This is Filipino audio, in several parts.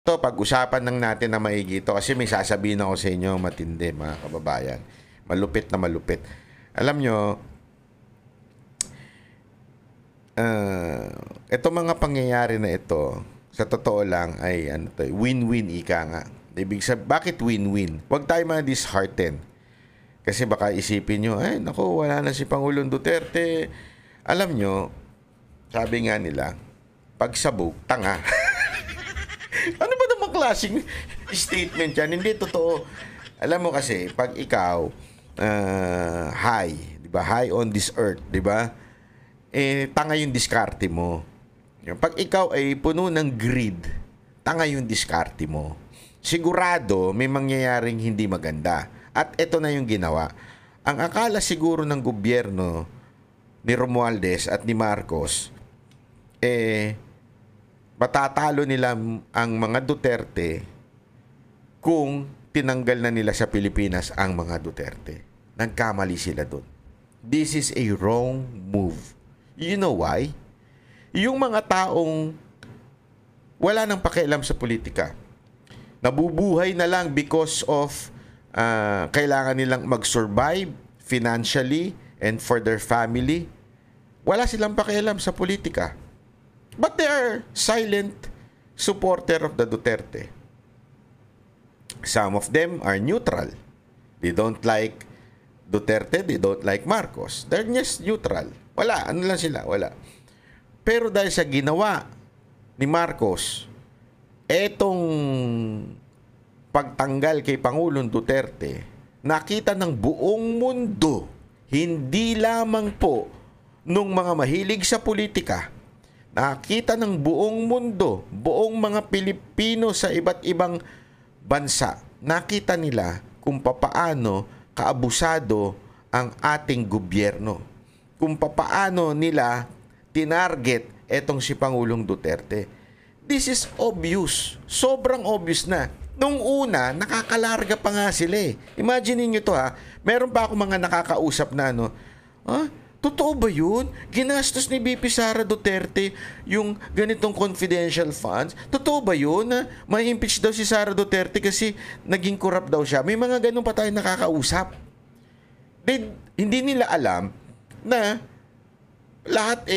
To pag-usapan lang natin na maigi ito kasi may sasabihin ako sa inyo matindi mga kababayan. Malupit na malupit. Alam nyo, ito mga pangyayari na ito, sa totoo lang ay ano to, win-win ika nga. Ibig sabihin, bakit win-win? Huwag tayo mga dishearten. Kasi baka isipin nyo, ay naku, wala na si Pangulong Duterte. Alam nyo, sabi nga nila, pagsabog, tanga. Ano ba namang klaseng statement yan? Hindi totoo. Alam mo kasi, pag ikaw high, 'di ba? High on this earth, 'di ba? Tanga yung diskarte mo. Pag ikaw ay puno ng greed, tanga yung diskarte mo. Sigurado may mangyayaring hindi maganda. At ito na yung ginawa. Ang akala siguro ng gobyerno ni Romualdez at ni Marcos, matatalo nila ang mga Duterte kung tinanggal na nila sa Pilipinas ang mga Duterte. Nagkamali sila doon. This is a wrong move. You know why? Yung mga taong wala nang pakialam sa politika, nabubuhay na lang because of kailangan nilang mag-survive financially and for their family, wala silang pakialam sa politika. But they are silent supporter of the Duterte. Some of them are neutral. They don't like Duterte, they don't like Marcos. They're just neutral. Wala, ano lang sila, wala. Pero dahil sa ginawa ni Marcos, etong pagtanggal kay Pangulong Duterte, nakita ng buong mundo, hindi lamang po nung mga mahilig sa politika, nakita ng buong mundo, buong mga Pilipino sa iba't ibang bansa, nakita nila kung papaano kaabusado ang ating gobyerno. Kung papaano nila tinarget etong si Pangulong Duterte. This is obvious. Sobrang obvious na. Nung una, nakakalarga pa nga sila eh. Imagine niyo to ha. Meron pa ako mga nakakausap na totoo ba yun? Ginastos ni BP Sara Duterte yung ganitong confidential funds? Totoo ba yun na ma-impeach daw si Sara Duterte kasi naging corrupt daw siya? May mga ganun pa tayo nakakausap. Hindi nila alam na lahat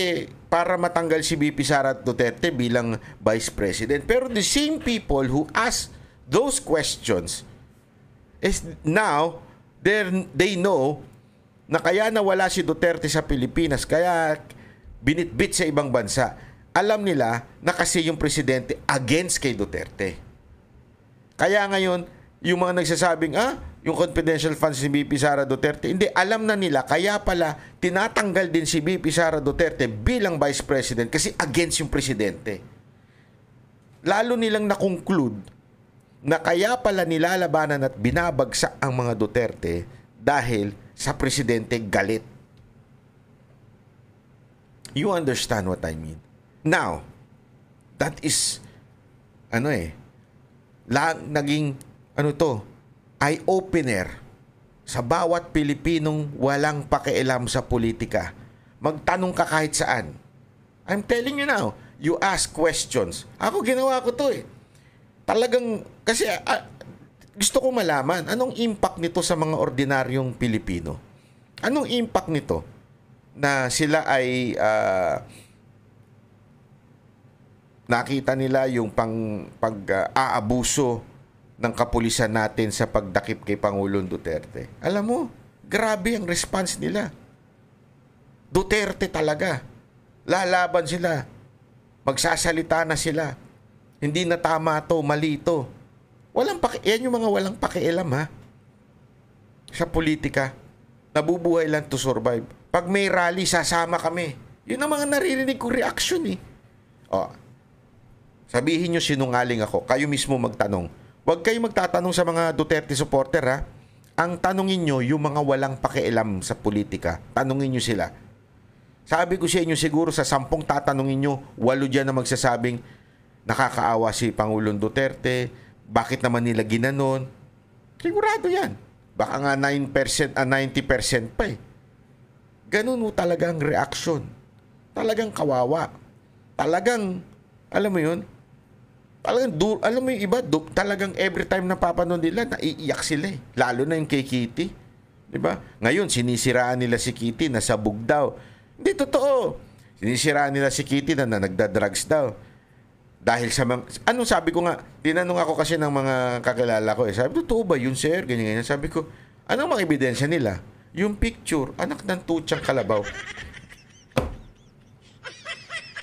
para matanggal si BP Sara Duterte bilang Vice President. Pero the same people who ask those questions is now they know na kaya nawala si Duterte sa Pilipinas, kaya binitbit sa ibang bansa. Alam nila na kasi yung presidente against kay Duterte. Kaya ngayon, yung mga nagsasabing, yung confidential funds ni BP Sara Duterte, hindi, alam na nila, kaya pala tinatanggal din si BP Sara Duterte bilang Vice President kasi against yung presidente. Lalo nilang na-conclude na kaya pala nilalabanan at binabagsak ang mga Duterte dahil sa presidente galit. You understand what I mean? Now, that is naging eye-opener sa bawat Pilipinong walang pakialam sa politika. Magtanong ka kahit saan. I'm telling you now, you ask questions. Ako ginawa ko to eh. Talagang, kasi gusto ko malaman, anong impact nito sa mga ordinaryong Pilipino? Anong impact nito na sila ay nakita nila yung pag-aabuso ng kapulisan natin sa pagdakip kay Pangulong Duterte? Alam mo, grabe ang response nila. Duterte talaga. Lalaban sila. Magsasalita na sila. Hindi na tama to, mali to. Yan yung mga walang pakialam ha. Sa politika. Nabubuhay lang to survive. Pag may rally, sasama kami. Yun ang mga naririnig kong reaction eh. Sabihin nyo sinungaling ako. Kayo mismo magtanong. Huwag kayo magtatanong sa mga Duterte supporter ha. Ang tanungin nyo yung mga walang pakialam sa politika. Tanungin nyo sila. Sabi ko sa inyo siguro sa 10 tatanungin nyo, 8 dyan na magsasabing nakakaawa si Pangulong Duterte. Bakit naman nila ginanon? Sigurado yan. Baka nga 9%, 90% pa eh. Ganun mo talaga ang reaksyon. Talagang kawawa. Talagang, alam mo yun, Talagang, alam mo yung iba, talagang every time na papanood nila, naiiyak sila eh. Lalo na yung kay Kitty. Diba? Ngayon, sinisiraan nila si Kitty na sabog daw. Hindi totoo. Sinisiraan nila si Kitty na nagda-drugs daw. Dahil sa anong sabi ko nga, tinanong ako kasi ng mga kakilala ko eh. Sabi, totoo ba yun, sir? Ganyan. Sabi ko, anong mga ebidensya nila? Yung picture, anak ng tutsang kalabaw.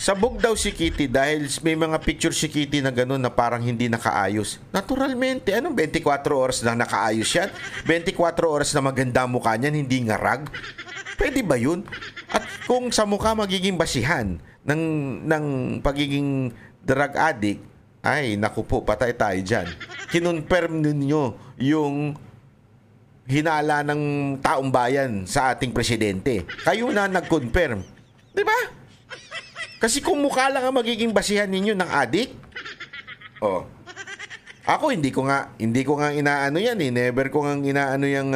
Sabog daw si Kitty dahil may mga picture si Kitty na gano'n na parang hindi nakaayos. Naturalmente, anong 24 oras na nakaayos yan? 24 oras na maganda mukha niyan, hindi ngarag? Pwede ba yun? At kung sa mukha magiging basihan ng pagiging drug addict, ay, naku po, patay tayo dyan. Kinonfirm ninyo yung hinala ng taong bayan sa ating presidente. Kayo na nag-confirm. Di ba? Kasi kung mukha lang ang magiging basihan ninyo ng addict, ako hindi ko nga inaano yan eh. Never ko nga inaano yung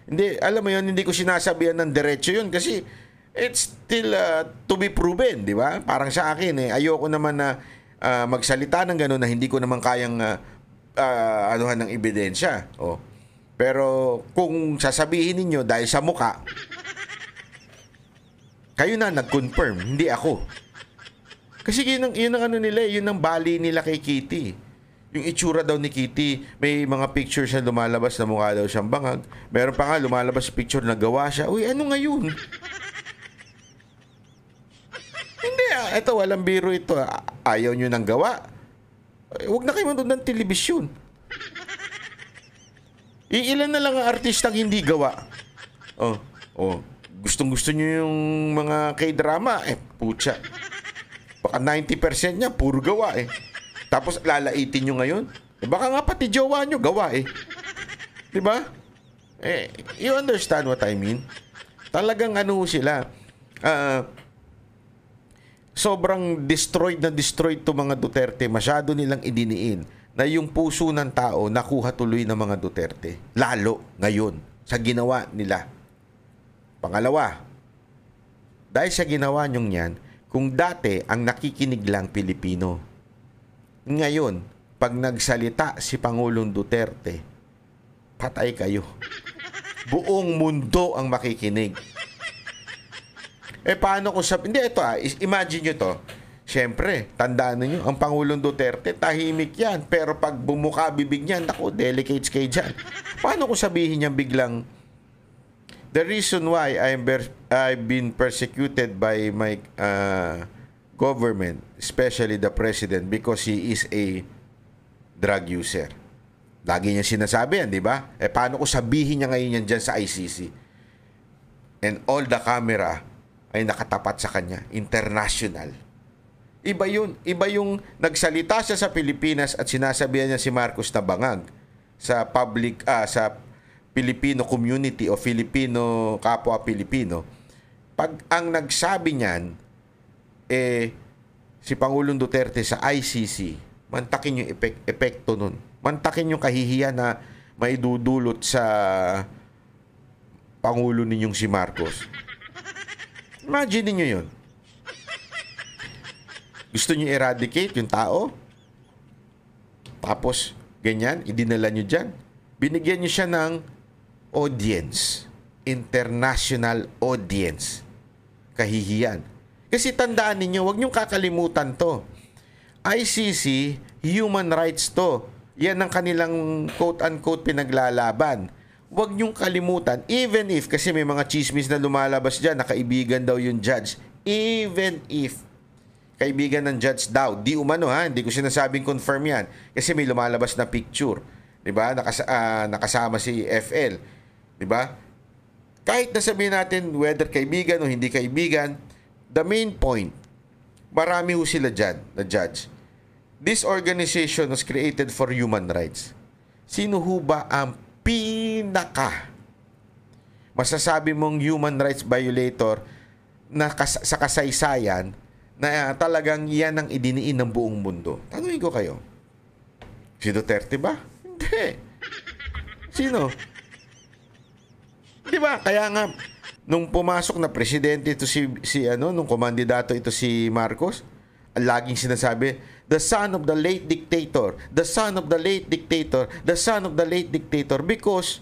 hindi, alam mo yun, hindi ko sinasabihan ng diretso yun kasi it's still to be proven, di ba? Parang sa akin eh, ayoko naman na magsalita ng gano'n na hindi ko naman kayang anuhan ng ebidensya. Pero kung sasabihin ninyo dahil sa mukha, kayo na nag-confirm, hindi ako. Kasi yun ang ano nila, yun ang bali nila kay Kitty. Yung itsura daw ni Kitty, may mga pictures na lumalabas na mukha daw siyang bangag. Meron pa nga lumalabas picture na gawa siya. Uy, ano ngayon? Hindi ito walang biro ito. Ayaw nyo ng gawa. Huwag na kayo manood ng telebisyon. Ilan na lang ang artistang hindi gawa. Gustong-gusto nyo yung mga K-drama, putya. Baka 90% niya, puro gawa eh. Tapos lalaitin nyo ngayon. Baka nga pati jowa nyo, gawa eh. Diba? You understand what I mean? Talagang ano sila, sobrang destroyed to mga Duterte. Masyado nilang idiniin na yung puso ng tao nakuha tuloy ng mga Duterte. Lalo ngayon, sa ginawa nila. Pangalawa, dahil sa ginawa nyong yan, kung dati ang nakikinig lang Pilipino, ngayon, pag nagsalita si Pangulong Duterte, patay kayo. Buong mundo ang makikinig. Paano kung hindi, ito imagine nyo to. Siyempre, tandaan niyo ang Pangulong Duterte, tahimik yan. Pero pag bumuka bibig niyan, naku, delicates kayo dyan. Paano kung sabihin niya biglang, the reason why I've been persecuted by my government, especially the president, because he is a drug user. Lagi niya sinasabi yan, di ba? Paano kung sabihin niya ngayon yan dyan sa ICC? And all the camera ay nakatapat sa kanya. International. Iba yun. Iba yung nagsalita siya sa Pilipinas at sinasabihan niya si Marcos na bangag sa public, sa Filipino community o Filipino kapwa Pilipino. Pag ang nagsabi niyan si Pangulong Duterte sa ICC, mantakin yung epekto nun. Mantakin yung kahihiyan na maidudulot sa Pangulo ninyong si Marcos. Imagine niyo yun. Gusto niyo eradicate yung tao? Tapos, ganyan, idinala niyo dyan. Binigyan niyo siya ng audience, international audience. Kahihiyan. Kasi tandaan ninyo, huwag niyong kakalimutan to. ICC, human rights to. Yan ang kanilang quote-unquote pinaglalaban. Huwag niyong kalimutan, even if, kasi may mga chismis na lumalabas dyan, na kaibigan daw yung judge. Even if, kaibigan ng judge daw, di umano ha, hindi ko sinasabing confirm yan. Kasi may lumalabas na picture. Diba? Nakasama si FL. Diba? Kahit nasabihin natin whether kaibigan o hindi kaibigan, the main point, marami ho sila dyan na judge. This organization was created for human rights. Sino ho ba ang masasabi mong human rights violator na sa kasaysayan na talagang yan ang idiniin ng buong mundo? Tanungin ko kayo. Si Duterte ba? Hindi. Sino? Di ba? Kaya nga, nung pumasok na presidente ito nung komandidato ito si Marcos, laging sinasabi, the son of the late dictator, the son of the late dictator, the son of the late dictator, because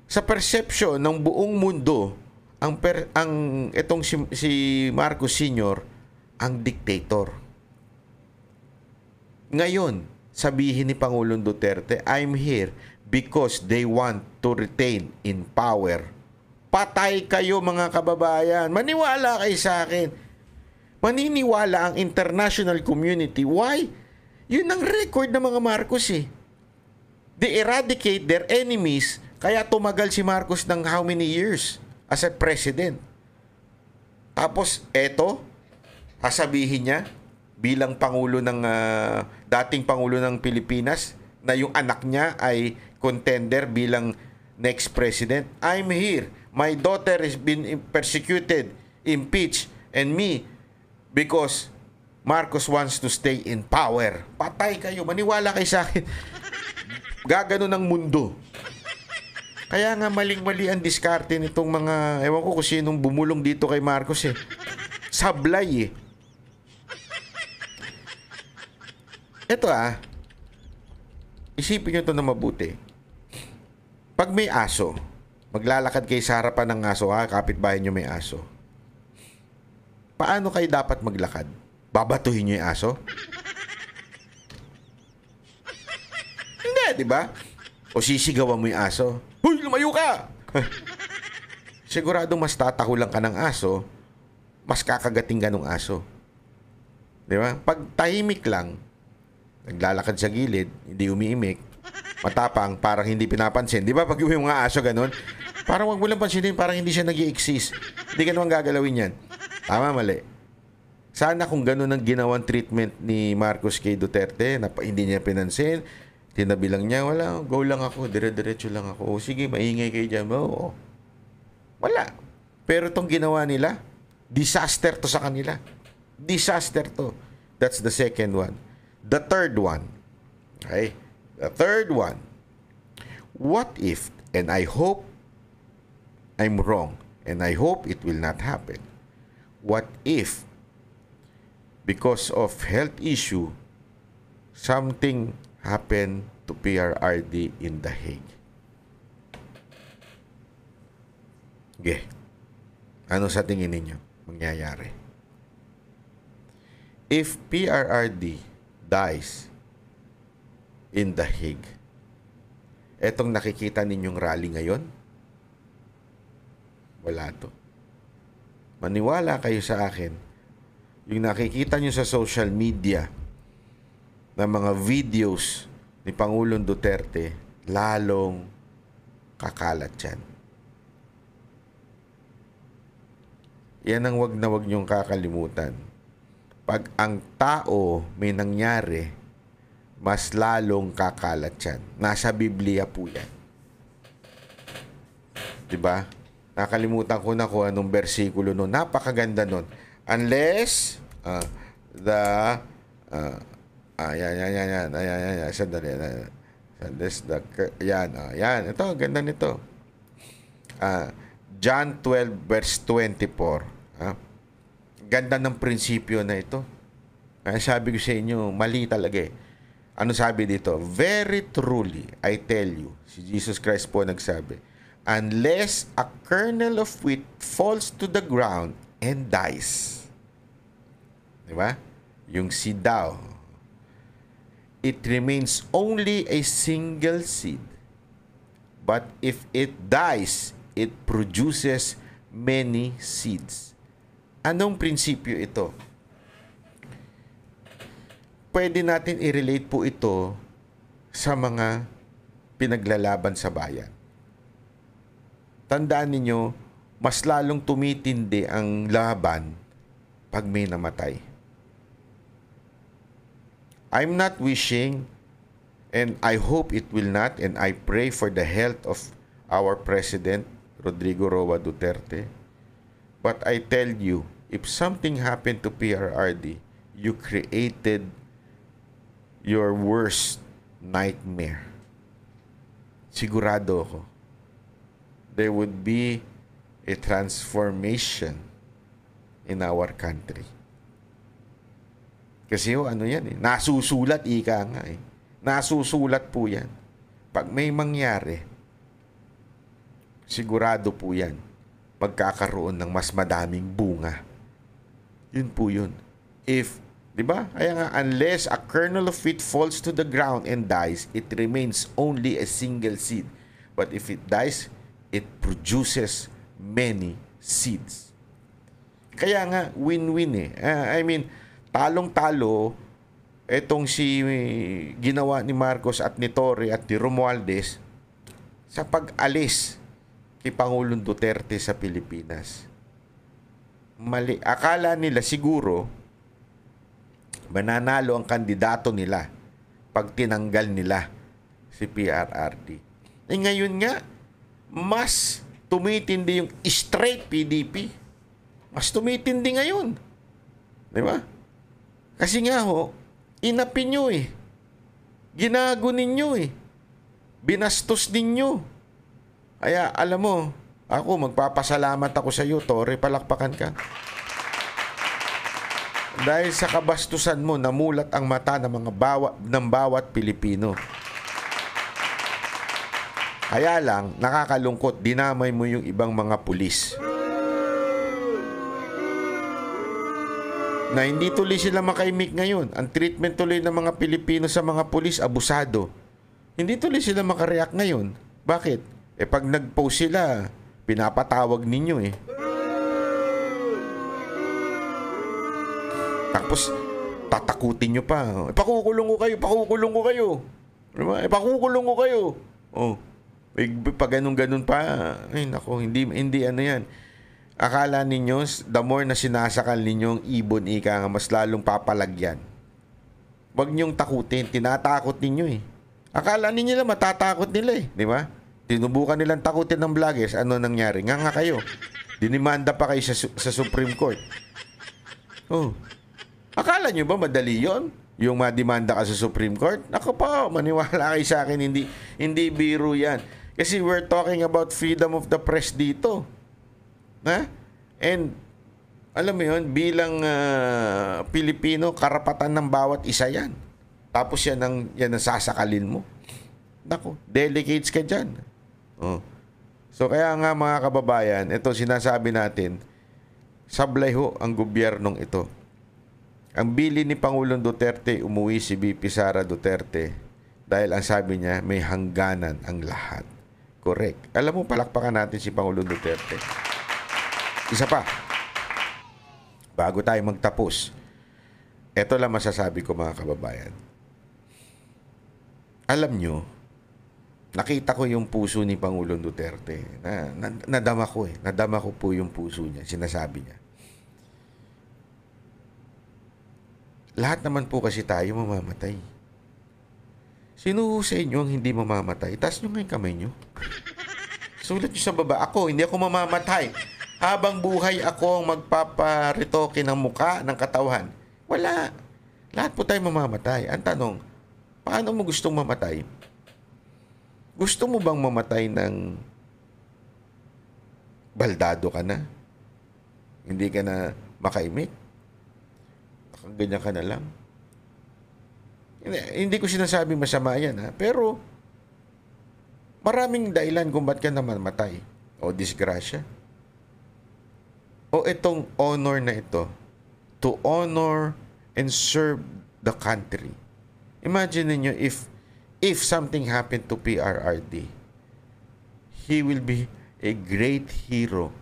sa perception ng buong mundo, itong si Marcos Sr. ang dictator. Ngayon, sabihin ni Pangulong Duterte, I'm here because they want to retain in power. Patay kayo mga kababayan. Maniwala kayo sa akin. Maniniwala ang international community. Why? Yun ang record ng mga Marcos eh. They eradicate their enemies, kaya tumagal si Marcos ng how many years as a president. Tapos, eto, sasabihin niya, bilang Pangulo ng, dating Pangulo ng Pilipinas, na yung anak niya ay contender bilang next president. I'm here. My daughter has been persecuted, impeached, and me, because Marcos wants to stay in power. Patay kayo. Maniwala kayo sa akin. Gagano ng mundo. Kaya nga maling-mali ang diskarte nitong mga, ewan ko kung sinong bumulong dito kay Marcos eh. Sablay eh. Ito isipin nyo ito na mabuti. Pag may aso, maglalakad kayo sa harapan ng aso, kapitbahay nyo may aso. Paano kayo dapat maglakad? Babatuhin nyo yung aso? Hindi, di ba? O sisigawan mo yung aso? Huy, lumayo ka! Siguradong mas tatakulan ka ng aso, mas kakagating ka ng aso. Di ba? Pag tahimik lang, naglalakad sa gilid, hindi umiimik, matapang, parang hindi pinapansin. Di ba? Pag yung mga aso ganun, parang wag mo lang pansinin, parang hindi siya nag-i-exist. Hindi ka naman gagalawin yan. Tama, mali. Sana kung gano'n ang ginawang treatment ni Marcos kay Duterte, na hindi niya pinansin, tinabi lang niya, wala, go lang ako, dire-diretso lang ako. O sige, maingay kayo dyan. Oo. Wala. Pero itong ginawa nila, disaster to sa kanila. Disaster to. That's the second one. The third one. Okay? The third one. What if, and I hope I'm wrong, and I hope it will not happen. What if, because of health issue, something happened to PRRD in The Hague? Okay. Ano sa tingin ninyo mangyayari? If PRRD dies in The Hague, etong nakikita ninyong rally ngayon, wala to. Maniwala kayo sa akin, yung nakikita nyo sa social media na mga videos ni Pangulong Duterte, lalong kakalat yan. Yan ang wag na wag nyong kakalimutan. Pag ang tao may nangyari, mas lalong kakalat yan. Nasa Biblia po yan. Diba? Nakalimutan ko na kung anong versikulo nun. Napakaganda nun. Unless yan. Sandali. Unless yan. Ito, ganda nito. John 12 verse 24. Ganda ng prinsipyo na ito. Sabi ko sa inyo, mali talaga eh. Ano sabi dito? Very truly, I tell you, si Jesus Christ po nagsabi, unless a kernel of wheat falls to the ground and dies. Diba? Yung seed daw. It remains only a single seed. But if it dies, it produces many seeds. Anong prinsipyo ito? Pwede natin i-relate po ito sa mga pinaglalaban sa bayan. Tandaan ninyo, mas lalong tumitindi ang laban pag may namatay. I'm not wishing, and I hope it will not, and I pray for the health of our President, Rodrigo Roa Duterte. But I tell you, if something happened to PRRD, you created your worst nightmare. Sigurado ako. There would be a transformation in our country. Kasi ano yan eh, nasusulat ika nga eh. Nasusulat po yan. Pag may mangyari, sigurado po yan, magkakaroon ng mas madaming bunga. Yun po yun. If, di ba? Kaya nga, unless a kernel of wheat falls to the ground and dies, it remains only a single seed. But if it dies, it produces many seeds. Kaya nga, win-win eh. I mean, talong-talo, etong si ginawa ni Marcos at ni Torre at ni Romualdez sa pag-alis kay Pangulong Duterte sa Pilipinas. Mali. Akala nila siguro mananalo ang kandidato nila pag tinanggal nila si PRRD. Eh ngayon nga, mas tumitindi yung straight PDP. Mas tumitindi ngayon. Di ba? Kasi nga ho, inapi nyo eh. Ginago ninyo eh. Binastos ninyo. Kaya alam mo, ako magpapasalamat ako sa iyo, Torre, palakpakan ka. Dahil sa kabastusan mo, namulat ang mata ng bawat Pilipino. Kaya lang, nakakalungkot, dinamay mo yung ibang mga pulis. Na hindi tuloy sila makaimik ngayon. Ang treatment tuloy ng mga Pilipino sa mga pulis, abusado. Hindi tuloy sila makareact ngayon. Bakit? Eh pag nag-post sila, pinapatawag ninyo eh. Tapos, tatakutin nyo pa. Pakukulong ko kayo, pakukulong ko kayo. Diba? Pakukulong ko kayo. Oh, pag ganun-ganun pa, ay nako, hindi ano yan. Akala ninyo, the more na sinasakal ninyo ang ibon, ika nga, mas lalong papalagyan. Huwag nyong takutin, tinatakot ninyo eh. Akala ninyo na matatakot nila eh, di ba? Tinubukan nilang takutin ng vloggers, ano nangyari? Nga kayo. Dinimanda pa kayo sa Supreme Court. Oh. Akala nyo ba madali yon? Yung madimanda ka sa Supreme Court? Ako pa, maniwala kayo sa akin, hindi biro yan. Kasi we're talking about freedom of the press dito. Ha? And, alam mo yun, bilang Pilipino, karapatan ng bawat isa yan. Tapos yan ang sasakalin mo. Naku, delegates ka dyan. Oh. So, kaya nga mga kababayan, ito sinasabi natin, sablay ho ang gobyernong ito. Ang bili ni Pangulong Duterte, umuwi si VP Sara Duterte dahil ang sabi niya, may hangganan ang lahat. Correct. Alam mo, palakpakan natin si Pangulong Duterte. Isa pa, bago tayo magtapos, ito lang masasabi ko mga kababayan. Alam nyo, nakita ko yung puso ni Pangulong Duterte. Nadama ko eh. Nadama ko po yung puso niya. Sinasabi niya. Lahat naman po kasi tayo mamamatay. Sino sa inyo ang hindi mamamatay? Taas nyo nga yung kamay nyo. Sulat nyo sa baba. Ako, hindi ako mamamatay. Habang buhay ako ang magpaparitoke ng muka, ng katawan. Wala. Lahat po tayo mamamatay. Ang tanong, paano mo gustong mamatay? Gusto mo bang mamatay ng baldado ka na? Hindi ka na makaimik? Ganyan ka na lang? Hindi ko sinasabi masama yan, ha? Pero maraming dahilan kung ba't ka naman matay. O disgrasya. O itong honor na ito. To honor and serve the country. Imagine niyo if something happened to PRRD, he will be a great hero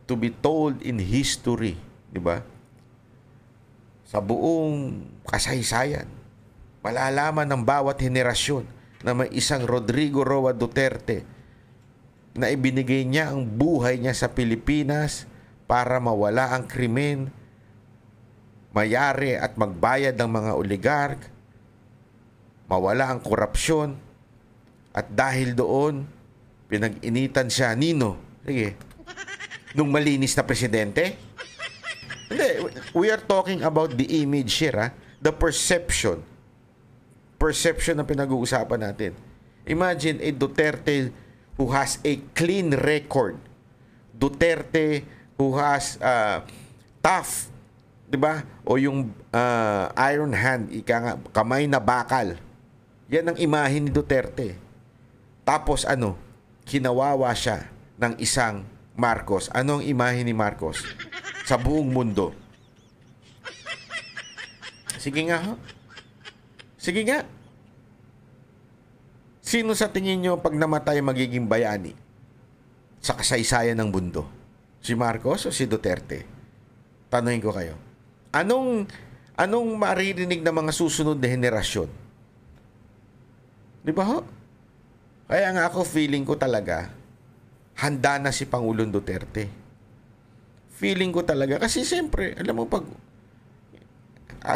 to be told in history, di ba? Sa buong kasaysayan, malalaman ng bawat henerasyon na may isang Rodrigo Roa Duterte na ibinigay niya ang buhay niya sa Pilipinas para mawala ang krimen, mayari at magbayad ng mga oligark, mawala ang korupsyon, at dahil doon, pinag-initan siya, nino, sige, nung malinis na presidente. Hindi, we are talking about the image here, ha? The perception. Perception na pinag-uusapan natin. Imagine a Duterte who has a clean record. Duterte who has tough 'Di ba? O yung iron hand, ika nga, kamay na bakal. Yan ang imahe ni Duterte. Tapos ano, kinawawa siya ng isang Marcos. Ano ang imahe ni Marcos sa buong mundo? Sige nga ho. Sige nga. Sino sa tingin nyo pag namatay magiging bayani sa kasaysayan ng mundo? Si Marcos o si Duterte? Tanungin ko kayo. Anong maririnig ng mga susunod na henerasyon? Di ba ho? Kaya nga ako, feeling ko talaga, handa na si Pangulong Duterte. Feeling ko talaga. Kasi siyempre, alam mo pag...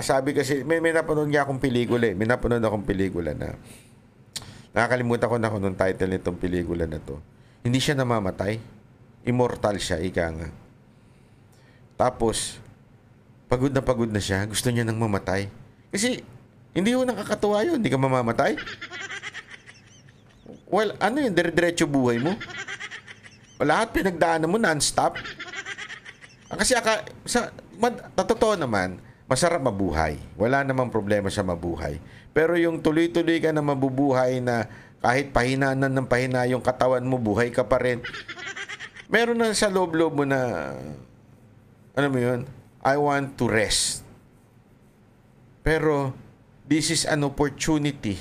sabi kasi, may napanood nga akong pelikula eh. May napanood akong pelikula na... Nakakalimutan ko na kung nung title nitong pelikula na to. Hindi siya namamatay. Immortal siya, ika nga. Tapos, pagod na siya. Gusto niya nang mamatay. Kasi, hindi ho nakakatuwa yun. Hindi ka mamamatay. Well, ano yun? Dire-diretso buhay mo. Lahat pinagdaanan mo non-stop. Kasi totoo naman, masarap mabuhay. Wala namang problema sa mabuhay. Pero yung tuloy-tuloy ka na mabubuhay na kahit pahinanan ng pahina yung katawan mo, buhay ka pa rin. Meron na sa loob-loob mo na, ano mo yun? I want to rest. Pero, this is an opportunity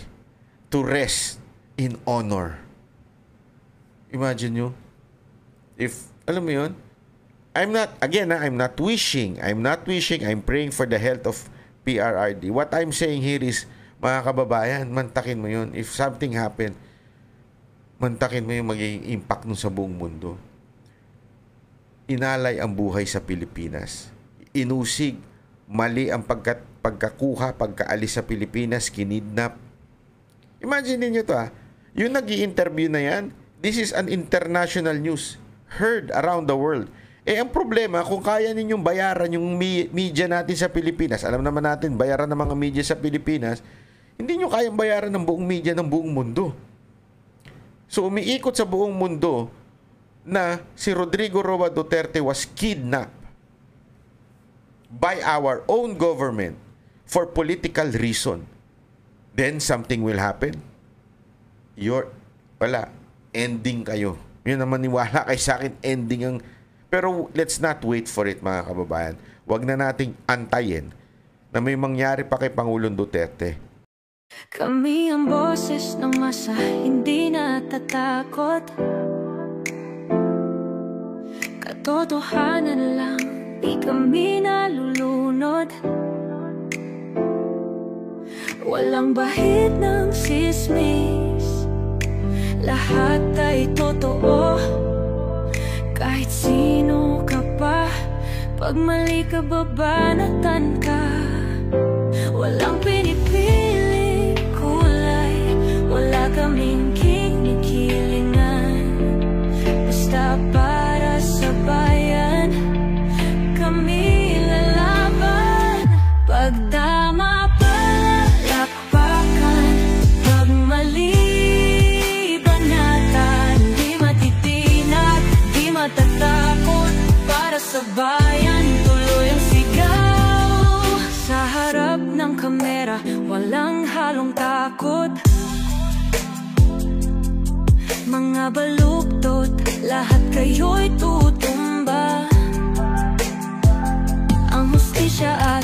to rest in honor. Imagine nyo. If, alam mo yun? I'm not wishing. I'm praying for the health of PRRD. What I'm saying here is, mga kababayan, mantakin mo yun. If something happen, mantakin mo yung magiging impact nun sa buong mundo. Inalay ang buhay sa Pilipinas. Inusig, mali ang pagkakuha, pagkaalis sa Pilipinas, kinidnap. Imagine niyo to yung nag-i-interview na yan, this is an international news. Heard around the world. Ang problema, kung kaya ninyong bayaran yung media natin sa Pilipinas, alam naman natin, bayaran ng mga media sa Pilipinas, hindi nyo kayang bayaran ng buong media ng buong mundo. So, umiikot sa buong mundo na si Rodrigo Roa Duterte was kidnapped by our own government for political reason. Then, something will happen. Wala. Ending kayo. Yun naman niwala kay sa akin, ending ang... Pero let's not wait for it, mga kababayan. Huwag na nating antayin na may mangyari pa kay Pangulong Duterte. Kami ang boses ng masa, hindi natatakot. Katotohanan lang, di kami nalulunod. Walang bahid ng sismis, lahat ay totoo. Kahit sino ka pa, pag mali ka babanatan ka. Walang pinipili kulay, wala kaming kinikilingan. Basta para sa bayan, kami lalaban. Pagdama palakpakan, pag mali banatan. Di matitinag, di matatakot, para sa bayan tuloy ang sigaw. Sa harap ng kamera, walang halong takot. Mga baluktot, lahat kayo'y tutumba. Ang hustisya at